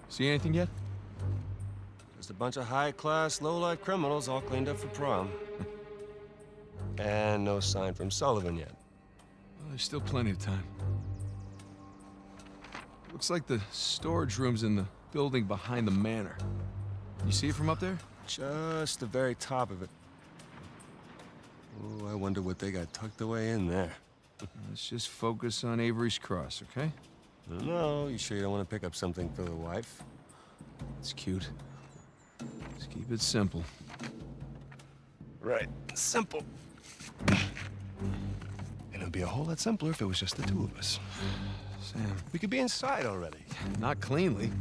See anything yet? Just a bunch of high-class, low-life criminals all cleaned up for prom. And no sign from Sullivan yet. Well, there's still plenty of time. Looks like the storage room's in the building behind the manor. You see it from up there? Just the very top of it. Oh, I wonder what they got tucked away in there. Let's just focus on Avery's Cross, okay? No, you sure you don't want to pick up something for the wife? It's cute. Just keep it simple. Right. Simple. And it'd be a whole lot simpler if it was just the two of us. Sam. We could be inside already. Not cleanly.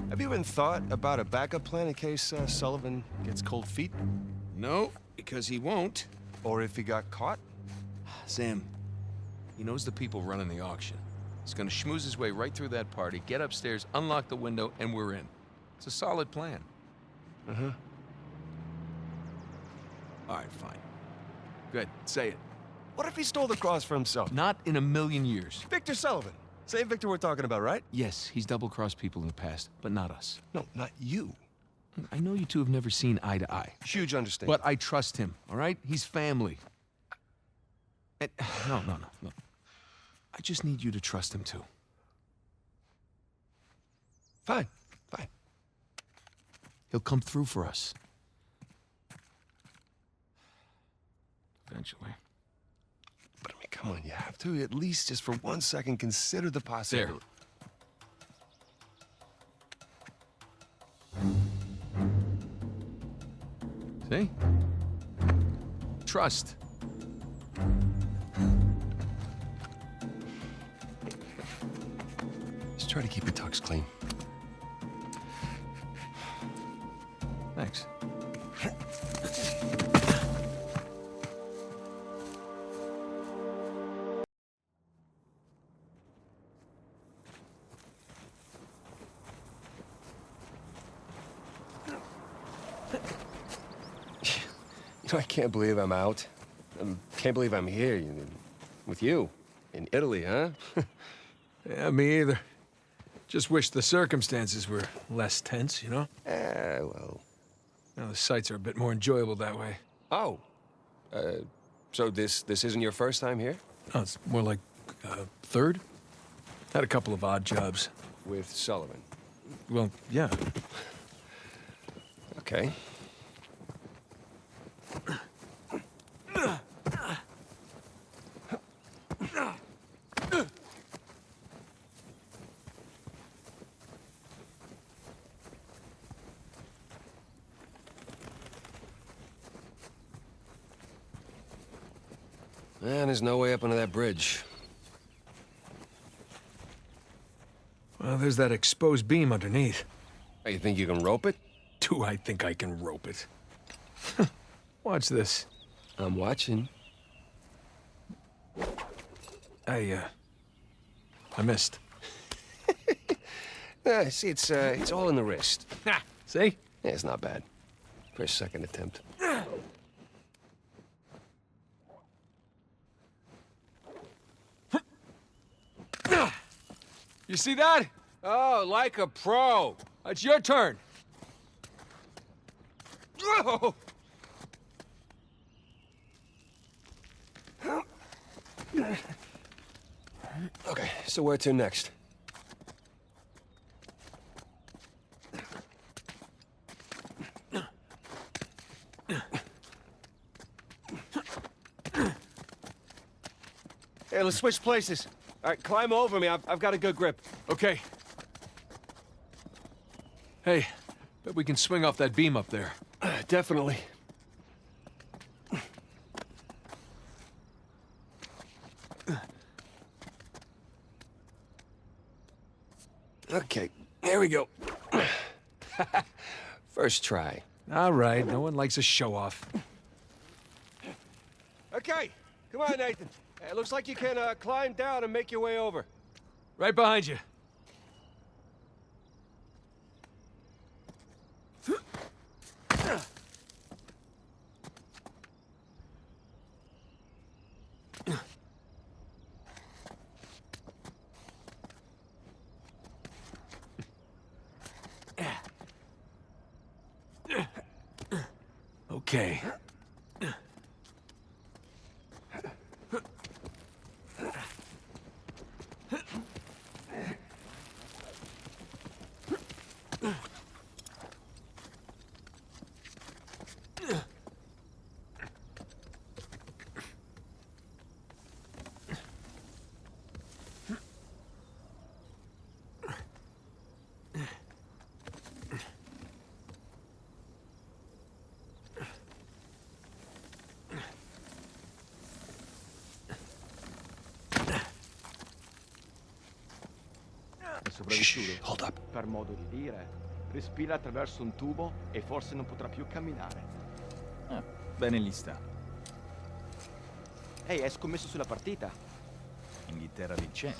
Have you even thought about a backup plan in case Sullivan gets cold feet? No, because he won't. Or if he got caught? Sam, he knows the people running the auction. He's gonna schmooze his way right through that party, get upstairs, unlock the window, and we're in. It's a solid plan. Uh-huh. All right, fine. Good, say it. What if he stole the cross for himself? Not in a million years. Victor Sullivan. Same Victor we're talking about, right? Yes, he's double-crossed people in the past, but not us. No, not you. I know you two have never seen eye to eye. Huge understanding. But I trust him, all right? He's family. And, no. I just need you to trust him, too. Fine. He'll come through for us. Eventually. But I mean, come on, you have to at least just for 1 second consider the possibility. See? Trust. Just try to keep your tux clean. Thanks. You know, I can't believe I'm out. I can't believe I'm here with you in Italy, huh? Yeah, me either. Just wish the circumstances were less tense, you know? Well. Now, the sights are a bit more enjoyable that way. Oh. So this isn't your first time here? No, it's more like third. Had a couple of odd jobs. With Sullivan. Well, yeah. Okay. Man, there's no way up under that bridge. Well, there's that exposed beam underneath. Hey, you think you can rope it? Do I think I can rope it? Watch this. I'm watching. I missed. See, it's all in the wrist. Ha! See? Yeah, it's not bad. For a second attempt. You see that? Oh, like a pro. It's your turn. Whoa! Okay, so where to next? Hey, let's switch places. All right, climb over me. I've got a good grip. Okay. Hey, bet we can swing off that beam up there. Definitely. Okay, here we go. First try. All right, no one likes a show-off. Okay, come on, Nathan. It looks like you can climb down and make your way over. Right behind you. Okay. È sopravvissuto? Shh, hold up. Per modo di dire. Respira attraverso un tubo e forse non potrà più camminare. Bene lì sta. Ehi, hai scommesso sulla partita? Inghilterra vincente.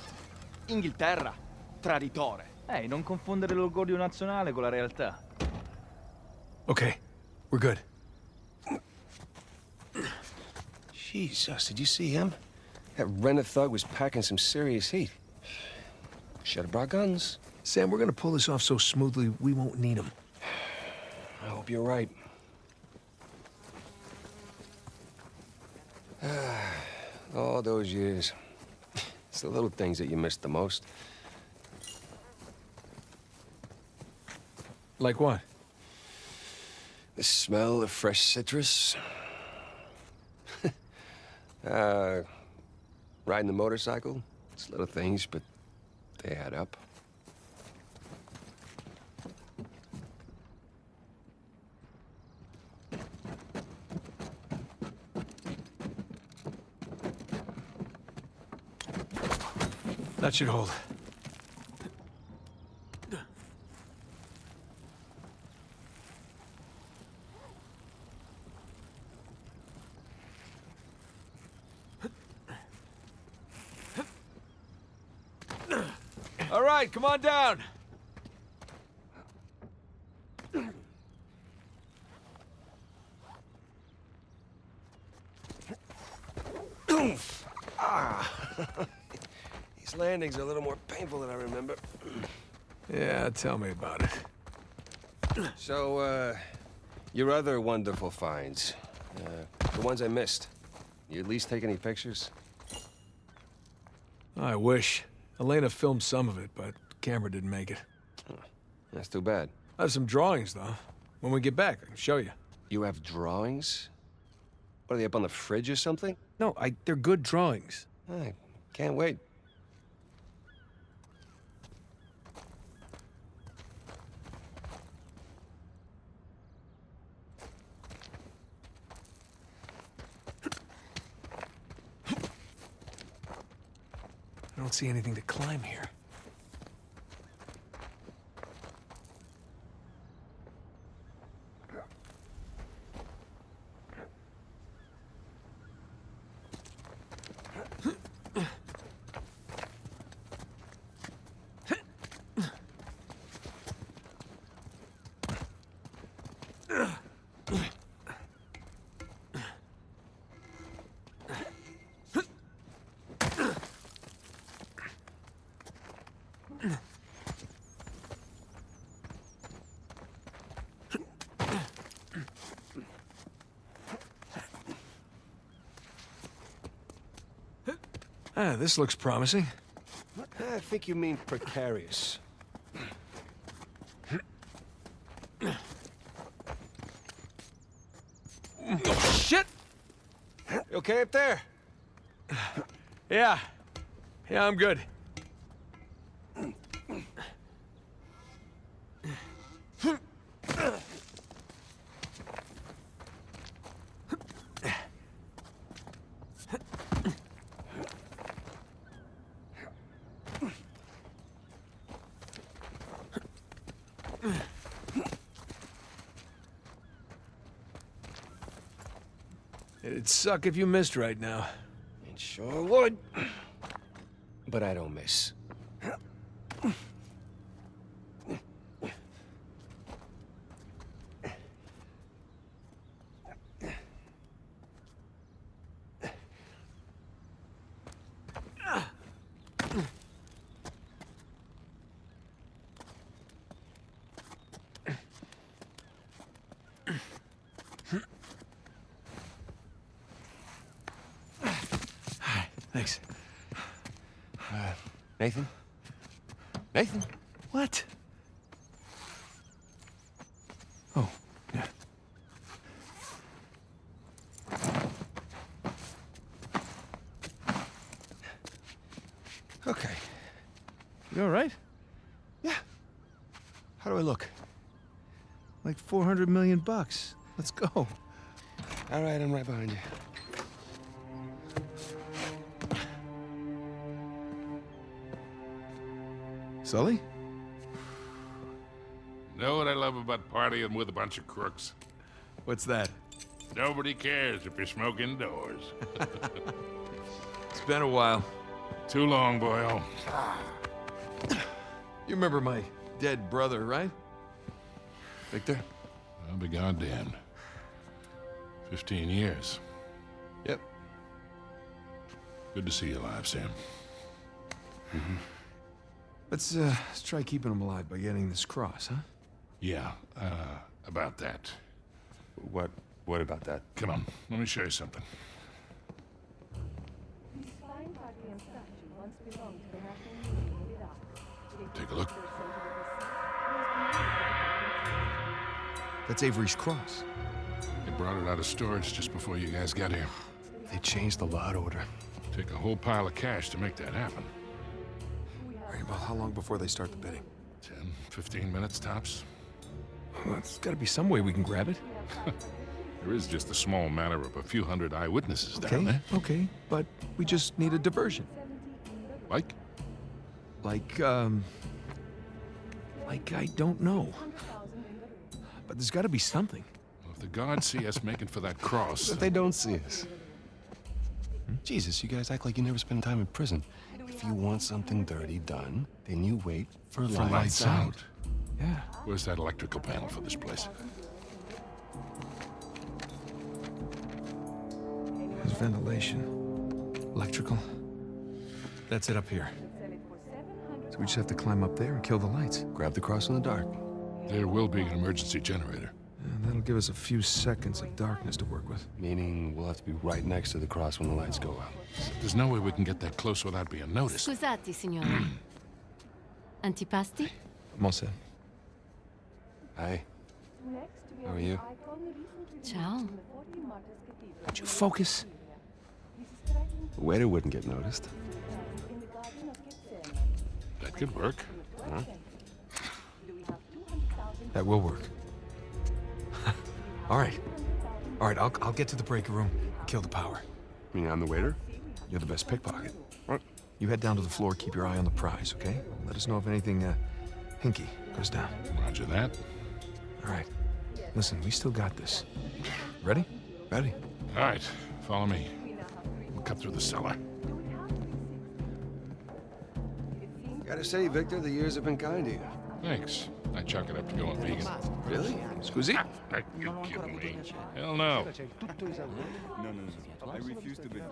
Inghilterra, traditore. Ehi, non confondere l'orgoglio nazionale con la realtà. Okay, we're good. Jesus, did you see him? That rented thug was packing some serious heat. Should've brought guns. Sam, we're gonna pull this off so smoothly, we won't need them. I hope you're right. All those years. It's the little things that you miss the most. Like what? The smell of fresh citrus. Riding the motorcycle. It's little things, but they add up. That should hold. All right, come on down. These landings are a little more painful than I remember. Yeah, tell me about it. So, your other wonderful finds. The ones I missed. You at least take any pictures? I wish. Elena filmed some of it, but camera didn't make it. That's too bad. I have some drawings, though. When we get back, I can show you. You have drawings? What, are they up on the fridge or something? No, they're good drawings. I can't wait. I don't see anything to climb here. Ah, this looks promising. I think you mean precarious. Shit! You okay up there? Yeah. Yeah, I'm good. It'd suck if you missed right now. It sure would. But I don't miss. Thanks. Nathan? Nathan? What? Oh, yeah. Okay. You all right? Yeah. How do I look? Like 400 million bucks. Let's go. All right, I'm right behind you. Sully? Know what I love about partying with a bunch of crooks? What's that? Nobody cares if you smoke indoors. It's been a while. Too long, boyo. You remember my dead brother, right? Victor? I'll be goddamned. 15 years. Yep. Good to see you alive, Sam. Let's try keeping him alive by getting this cross, huh? Yeah, about that. What about that? Come on, let me show you something. Take a look. That's Avery's cross. They brought it out of storage just before you guys got here. They changed the lot order. Take a whole pile of cash to make that happen. All right, well, how long before they start the bidding? 10, 15 minutes tops. Well, there's got to be some way we can grab it. There is just a small matter of a few hundred eyewitnesses down Okay, there. okay, but we just need a diversion. Like? Like I don't know. But there's got to be something. Well, if the guards see us making for that cross... If they don't see us. Jesus, you guys act like you never spend time in prison. If you want something dirty done, then you wait for lights out. Yeah. Where's that electrical panel for this place? There's ventilation. Electrical. That's it up here. So we just have to climb up there and kill the lights. Grab the cross in the dark. There will be an emergency generator. And that'll give us a few seconds of darkness to work with. Meaning we'll have to be right next to the cross when the lights go out. There's no way we can get that close without being noticed. Scusate, signora. Antipasti? I'm all set. Hi. How are you? Ciao. Would you focus? The waiter wouldn't get noticed. That could work. Huh? That will work. All right. All right, I'll get to the break room and kill the power. I mean, I'm the waiter? You're the best pickpocket. What? You head down to the floor, keep your eye on the prize, okay? Let us know if anything, hinky goes down. Roger that. All right. Listen, we still got this. Ready? Ready? All right, follow me. We'll cut through the cellar. Gotta say, Victor, the years have been kind to you. Thanks. I chalk it up to going vegan. Really? Scusi? Are you kidding me? Hell no. I refuse to believe.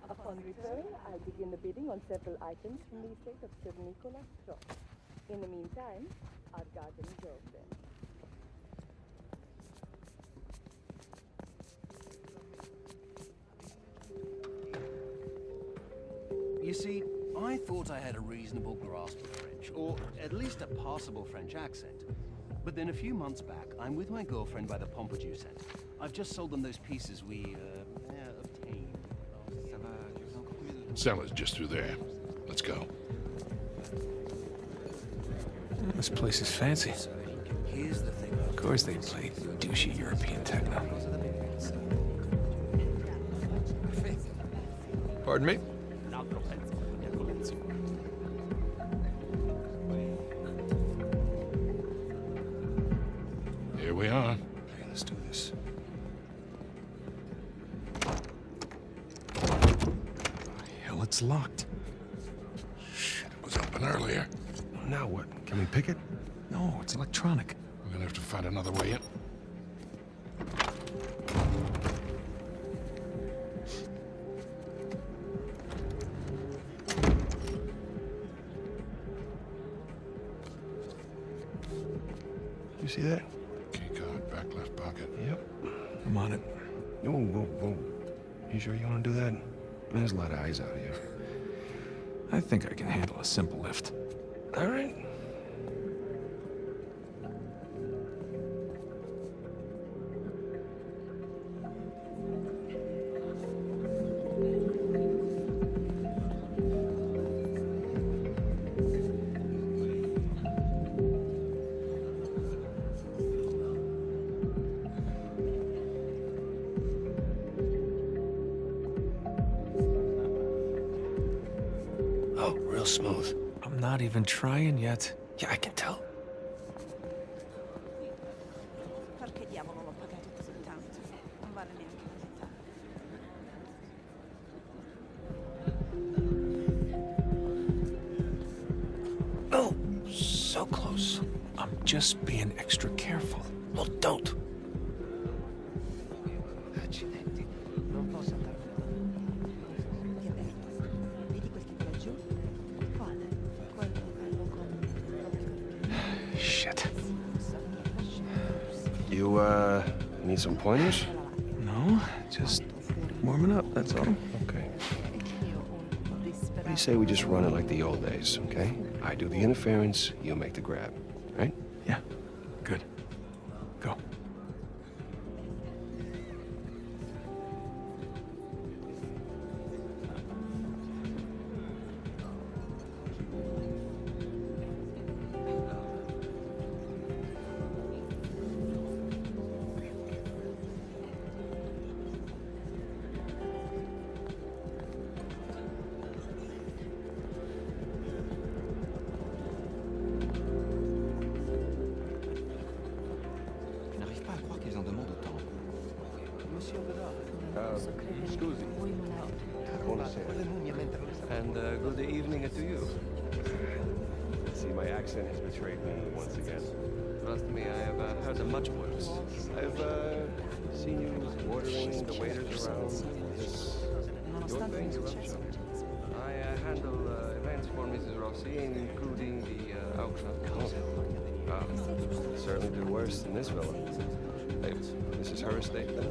Upon return, I'll begin the bidding on several items from the estate of Sir Nicholas Cross. In the meantime, our garden is open. You see, I thought I had a reasonable grasp of French, or at least a passable French accent. But then a few months back, I'm with my girlfriend by the Pompidou Center. I've just sold them those pieces we, obtained. Cellar's just through there. Let's go. This place is fancy. So, here's the thing. Of course they play douchey European techno. Pardon me? Here we are. Okay, let's do this. Hell, it's locked. Shit, it was open earlier. Now what? Can we pick it? No, it's electronic. We're gonna have to find another way in. You see that? Key card, back left pocket. Yeah. Whoa, whoa, whoa. You sure you want to do that? I mean, there's a lot of eyes out here. I think I can handle a simple lift. All right. Oh, real smooth. I'm not even trying yet. Yeah, I can tell. Perché diavolo l'ho pagato così tanto? Non vale neanche la metà. Oh, so close. I'm just being extra careful. Well, don't. Accidenti, non posso andare. Che bello. Vedi quel tipo laggiù? Quale? Quello con... Shit. You, need some pointers? No, just warming up, that's all. Okay. What do you say we just run it like the old days, okay? I do the interference, you make the grab, right? Yeah, good. Go. Je n'arrive pas à croire qu'ils en demandent autant. Monsieur Vedard. Scusi. And good evening to you. See, my accent has betrayed me once again. Trust me, I have heard much worse. I've, seen you ordering the waiters around. This your thing, your rub shop? I handle events for Mrs. Rossi, including the auction. Certainly do worse than this fella. Hey, this is her estate, then?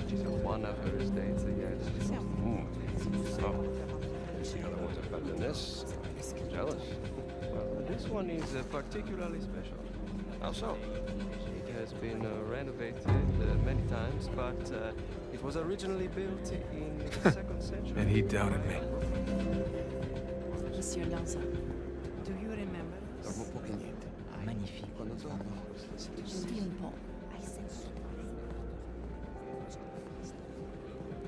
She's one of her estates, yes. Hmm. Oh. The other ones are better than this. Jealous. Well, this one is particularly special. How so? It has been renovated many times, but it was originally built in the 2nd century. And he doubted me. Monsieur Lanza. Do you remember? Magnifique. Di un po'.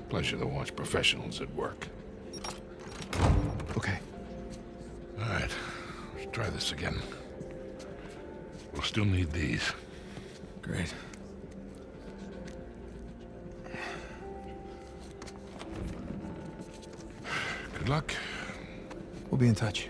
Pleasure to watch professionals at work. Okay. All right, let's try this again. We'll still need these. Great. Good luck. We'll be in touch.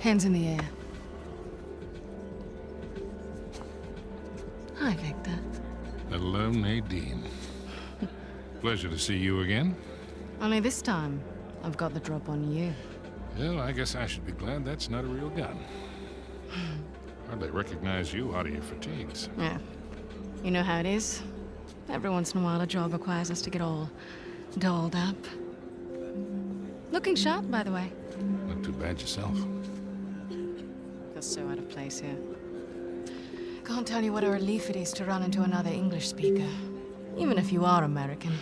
Hands in the air. Hi, Victor. Hello, Nadine. Pleasure to see you again. Only this time, I've got the drop on you. Well, I guess I should be glad that's not a real gun. Hardly recognize you out of your fatigues. Yeah. You know how it is. Every once in a while, a job requires us to get all dolled up. Looking sharp, by the way. Not too bad yourself. Feel so out of place here. Can't tell you what a relief it is to run into another English speaker. Even if you are American.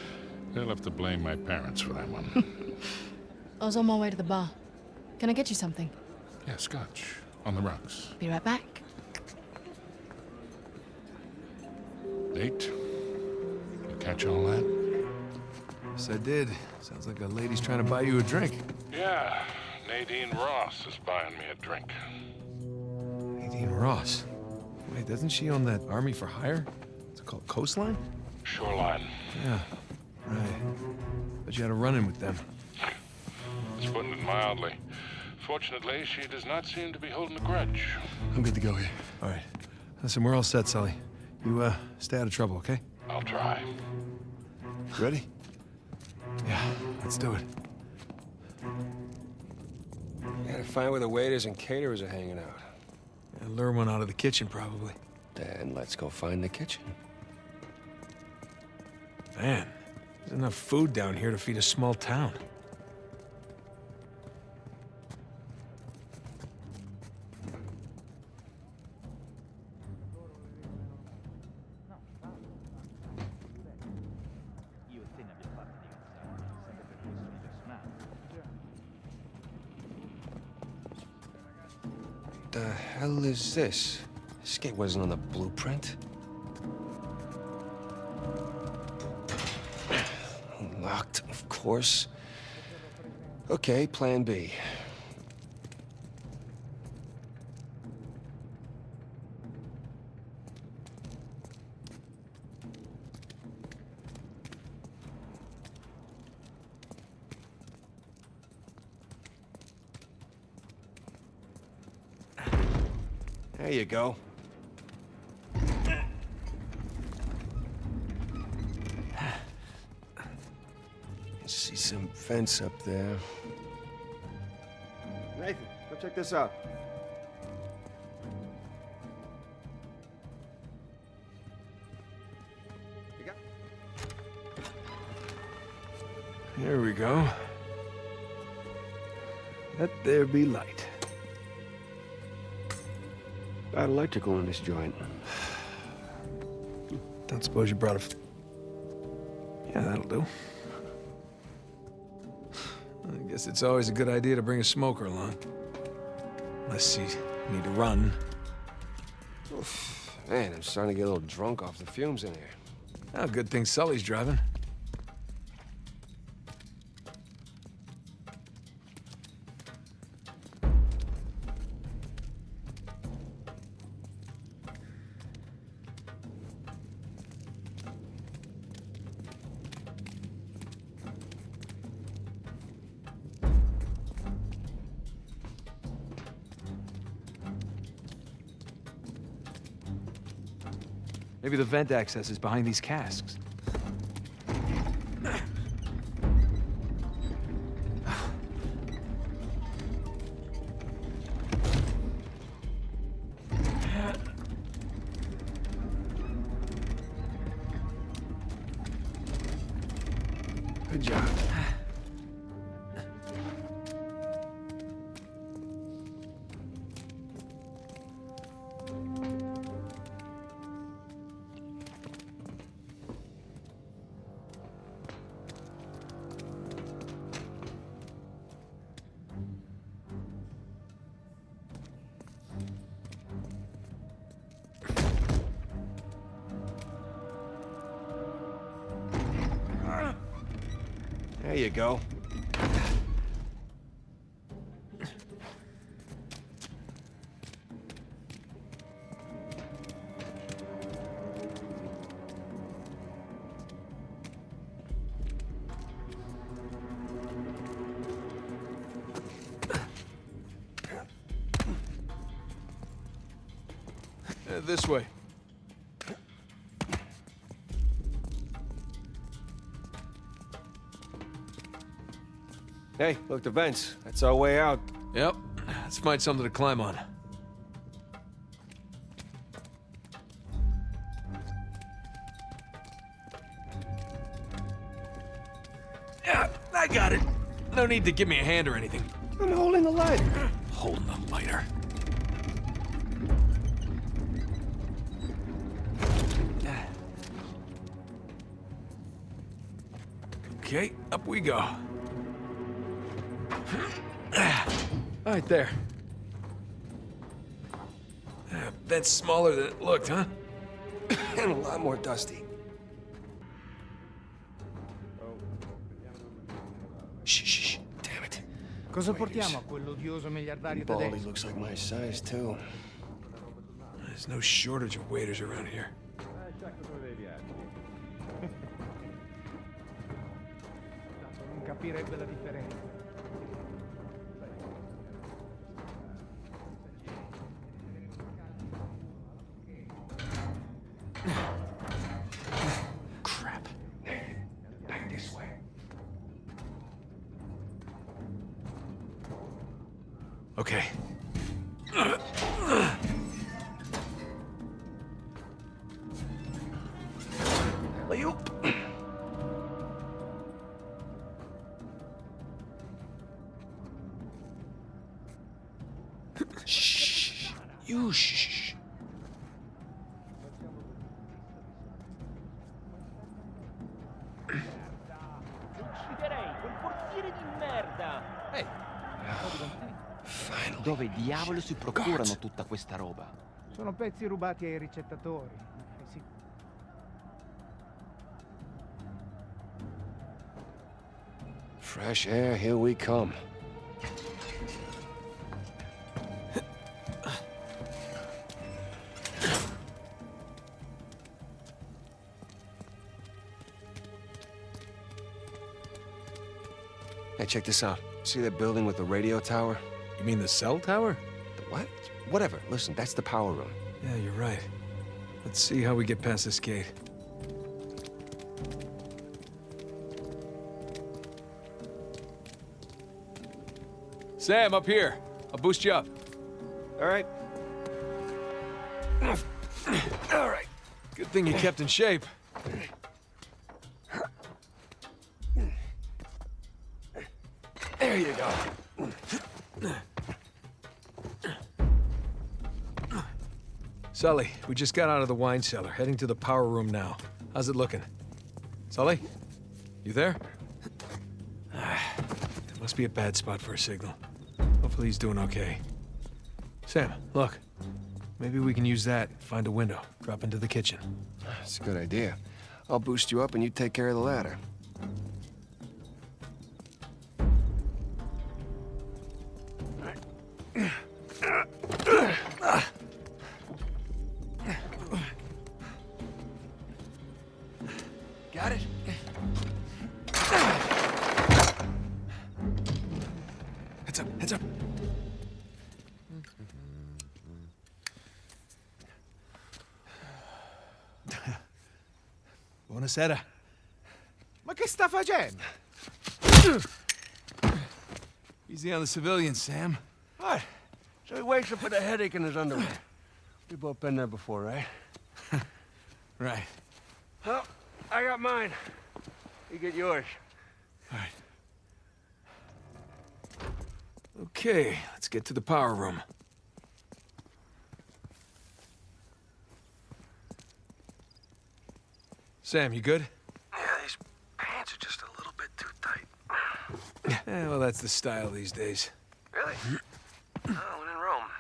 They'll have to blame my parents for that one. I was on my way to the bar. Can I get you something? Yeah, scotch. On the rocks. Be right back. Date? You catch all that? Yes, I did. Sounds like a lady's trying to buy you a drink. Yeah, Nadine Ross is buying me a drink. Nadine Ross. Wait, doesn't she own that Army for Hire? It's called Coastline? Shoreline. Yeah, right. But you had a run-in with them. That's putting it mildly. Fortunately, she does not seem to be holding a grudge. I'm good to go here. All right. Listen, we're all set, Sully. You, stay out of trouble, okay? I'll try. Ready? Yeah, let's do it. Gotta find where the waiters and caterers are hanging out. Yeah, lure one out of the kitchen, probably. Then let's go find the kitchen. Man, there's enough food down here to feed a small town. Io e te ne abbiamo fatte di cazzate, sempre per questioni personali. The hell is this? This gate wasn't on the blueprint. Locked, of course. Okay, plan B. There you go. See some fence up there. Nathan, go check this out. Here we go. Let there be light. Got electrical in this joint. Don't suppose you brought a... Yeah, that'll do. I guess it's always a good idea to bring a smoker along. Unless you need to run. Oof. Man, I'm starting to get a little drunk off the fumes in here. Oh, good thing Sully's driving. Maybe the vent access is behind these casks. Good job. There you go. This way. Hey, look, the vents. That's our way out. Yep. Let's find something to climb on. Yeah, I got it. No need to give me a hand or anything. I'm holding the lighter. Holding the lighter. Okay, up we go. Right there. That's smaller than it looked, huh? And a lot more dusty. Shh, shh, shh. Damn it. Cosa portiamo a quell'odioso miliardario Baldy tedesco? looks like my size, too. There's no shortage of waiters around here. Non capirebbe la differenza. Okay. Shh. You shh. Lo ucciderei, quel portiere di merda! Hey. Finally. Dove diavolo si procurano tutta questa roba? Sono pezzi rubati ai ricettatori. Sì. Fresh air, here we come. Hey, check this out. See that building with the radio tower? You mean the cell tower? The what? Whatever. Listen, that's the power room. Yeah, you're right. Let's see how we get past this gate. Sam, up here. I'll boost you up. All right. All right. Good thing you kept in shape. There you go. Sully, we just got out of the wine cellar, heading to the power room now. How's it looking? Sully? You there? That must be a bad spot for a signal. Hopefully he's doing okay. Sam, look. Maybe we can use that, find a window, drop into the kitchen. That's a good idea. I'll boost you up and you take care of the ladder. Got it? Heads up, heads up. Buonasera. Ma che sta facendo? Easy on the civilians, Sam. What? So he wakes up with a headache in his underwear. We've both been there before, right? Right. Well, I got mine. You get yours. All right. Okay, let's get to the power room. Sam, you good? Yeah, these pants are just a little bit too tight. Yeah, well, that's the style these days. Really? Oh, when in Rome.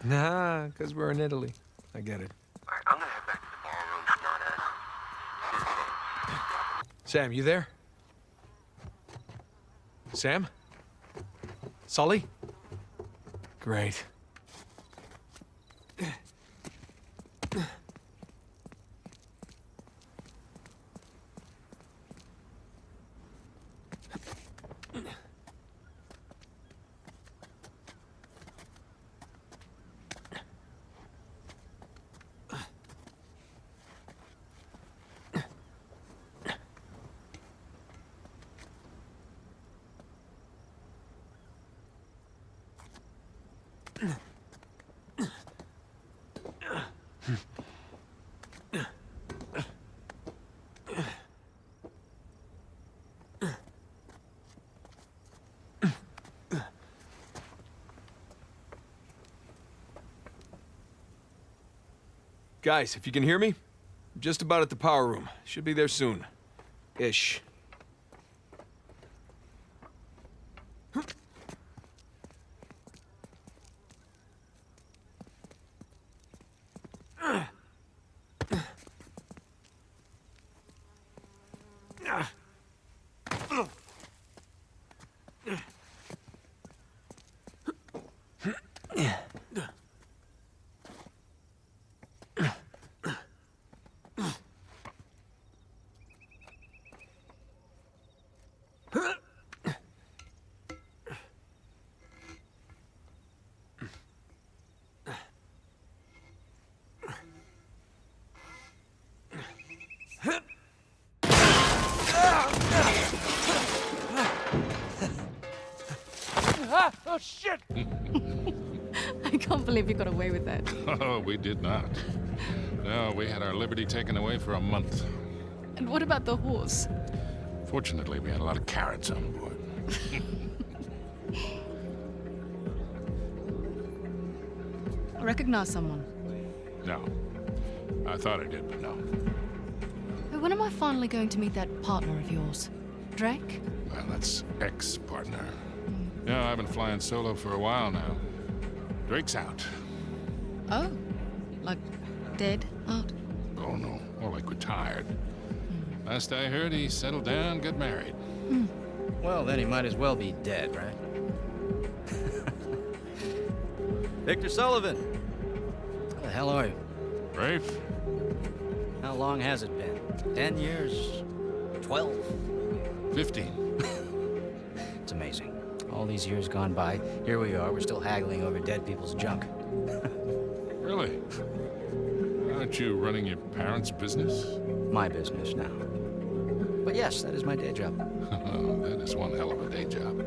Nah, because we're in Italy. I get it. All right, I'm gonna head back to the ballroom. Sam, you there? Sam? Sully? Great. Guys, if you can hear me, I'm just about at the power room. Should be there soon. Ish. Ah! Oh, shit! I can't believe you got away with that. Oh, we did not. No, we had our liberty taken away for a month. And what about the horse? Fortunately, we had a lot of carrots on board. Recognize someone? No. I thought I did, but no. When am I finally going to meet that partner of yours? Drake? Well, that's ex-partner. Yeah, I've been flying solo for a while now. Drake's out. Oh. Like dead out? Oh, no. More like retired. Last I heard, he settled down, got married. Well, then he might as well be dead, right? Victor Sullivan! How the hell are you? Rafe? How long has it been? 10 years? 12? 15. It's amazing. All these years gone by, here we are, we're still haggling over dead people's junk. Really? Aren't you running your parents' business? My business now. But yes, that is my day job. Oh, that is one hell of a day job.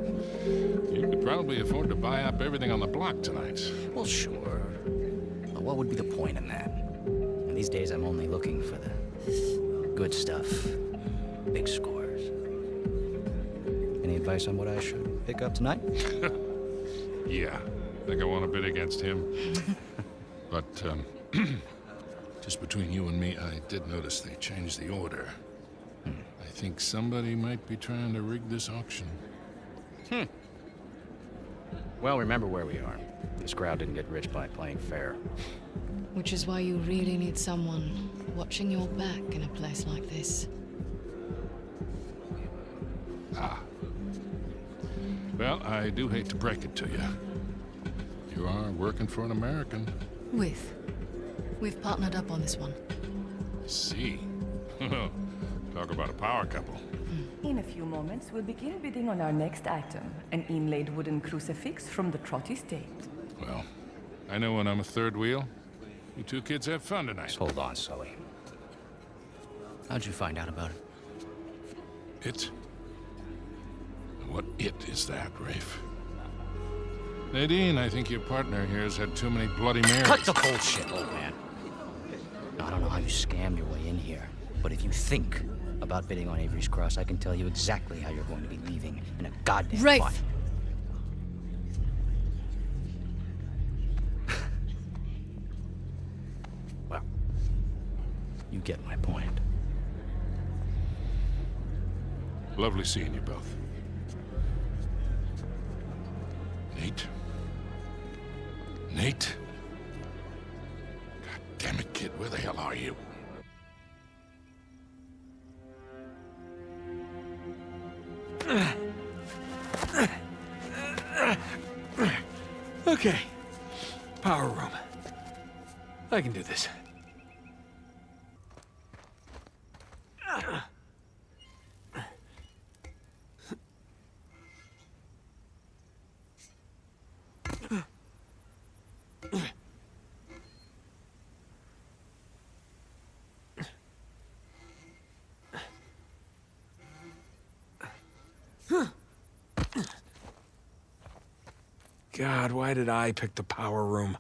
You could probably afford to buy up everything on the block tonight. Well, sure. But what would be the point in that? And these days, I'm only looking for the good stuff. Big scores. Any advice on what I should pick up tonight? Yeah. Think I want to bid against him. But, just between you and me, I did notice they changed the order. I think somebody might be trying to rig this auction. Well, remember where we are. This crowd didn't get rich by playing fair. Which is why you really need someone watching your back in a place like this. Ah. Well, I do hate to break it to you. You are working for an American. We've partnered up on this one. See. Talk about a power couple. In a few moments, we'll begin bidding on our next item, an inlaid wooden crucifix from the Trott estate. Well, I know when I'm a third wheel. You two kids have fun tonight. Just hold on, Sully. How'd you find out about it? It? What it is that, Rafe? Nadine, I think your partner here has had too many Bloody Marys. Cut the bullshit, old man. I don't know how you scammed your way in here, but if you think about bidding on Avery's Cross, I can tell you exactly how you're going to be leaving in a goddamn Rafe! fight. Well, you get my point. Lovely seeing you both. Nate? Nate? God damn it, kid, where the hell are you? Okay. Power room. I can do this. God, why did I pick the power room?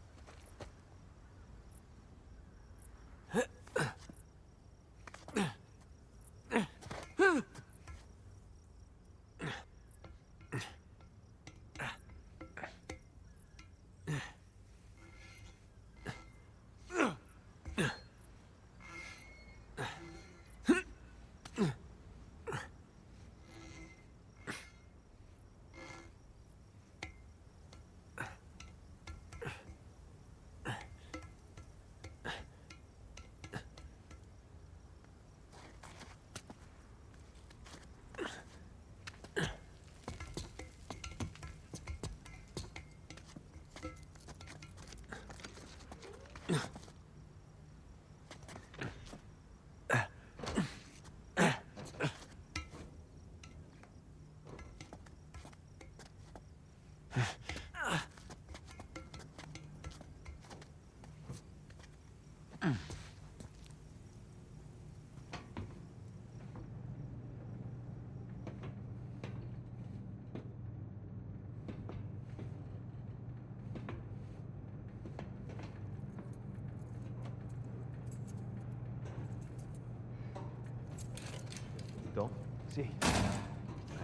Sì.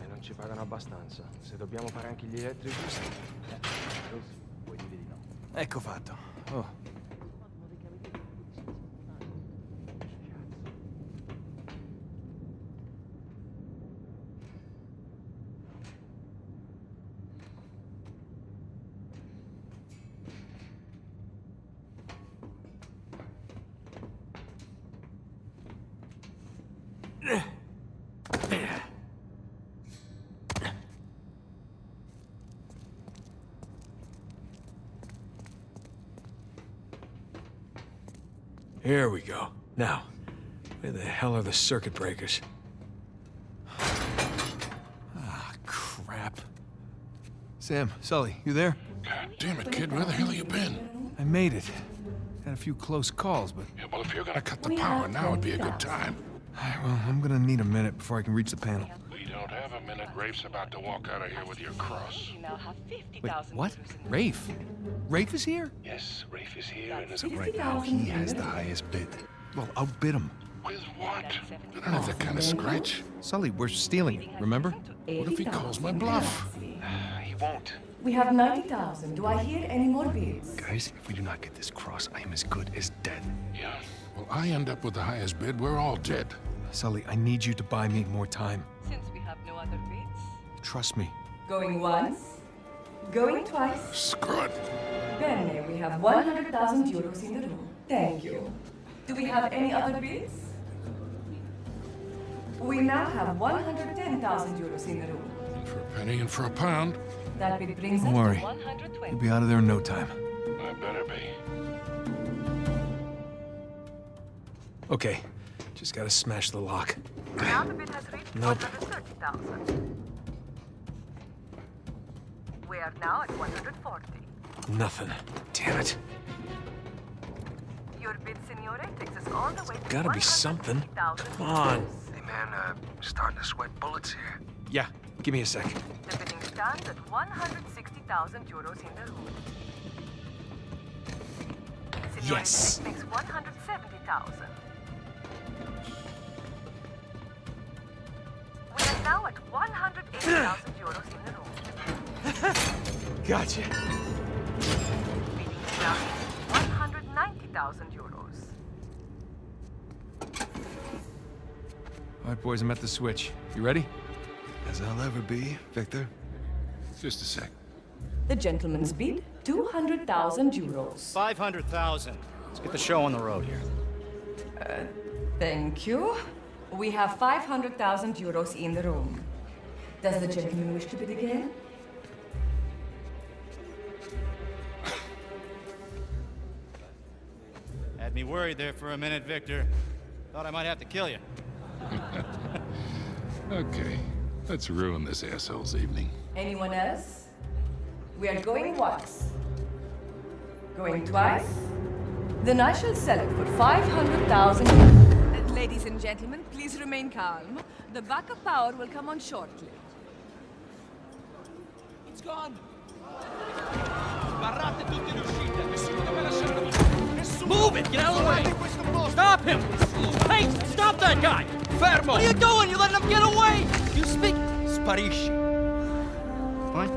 Non ci pagano abbastanza. Se dobbiamo fare anche gli elettricisti. Così, puoi dire di no. Ecco fatto. Oh. Here we go. Now, where the hell are the circuit breakers? Ah, crap. Sam, Sully, you there? God damn it, kid. Where the hell have you been? I made it. Had a few close calls, but... Yeah, well, if you're gonna cut the power, now would be a good time. Well, I'm gonna need a minute before I can reach the panel. We don't have a minute. Rafe's about to walk out of here with your cross. Wait, what? Rafe? Rafe is here? Yes, Rafe is here, and as of right now, he has the highest bid. Well, outbid him. With what? I don't have that kind of scratch. Sully, we're stealing it, remember? What if he calls my bluff? He won't. We have 90,000. Do I hear any more bids? Guys, if we do not get this cross, I am as good as dead. Yeah. Well, I end up with the highest bid. We're all dead. Sully, I need you to buy me more time. Since we have no other bids. Trust me. Going once? Going twice? Screw it. Bene, we have 100,000 euros in the room. Thank you. Do we have any other bids? We now have 110,000 euros in the room. For a penny and for a pound. That bid brings Don't us worry. to 120. You'll be out of there in no time. I better be. Okay. Just gotta smash the lock. Now the bid has reached Nope. 130,000. We are now at 140. Nothing. Damn it. Your bid, signore, takes us all the way to Gotta be something. 160,000 Come on. Hey, man, starting to sweat bullets here. Yeah, give me a sec. The bidding stands at 160,000 euros in the room. Signore Yes. makes 170,000. We are now at 180,000 euros in the room. Gotcha. Bidding stands at 190,000 euros. All right, boys, I'm at the switch. You ready? As I'll ever be, Victor. Just a sec. The gentleman's bid, 200,000 euros. 500,000. Let's get the show on the road here. Thank you. We have 500,000 euros in the room. Does the gentleman wish to bid again? Had me worried there for a minute, Victor. Thought I might have to kill you. Okay. Let's ruin this asshole's evening. Anyone else? We are going once. Going twice? Then I shall sell it for 500,000. Ladies and gentlemen, please remain calm. The backup power will come on shortly. It's gone! Sbarrate tutti in uscita, nessuno deve lasciare la vita. Nessuno! Move it! Get out of the way! Stop him! Hey, stop that guy! Fermo! What are you doing? You letting him get away! You speak... Sparisci. What?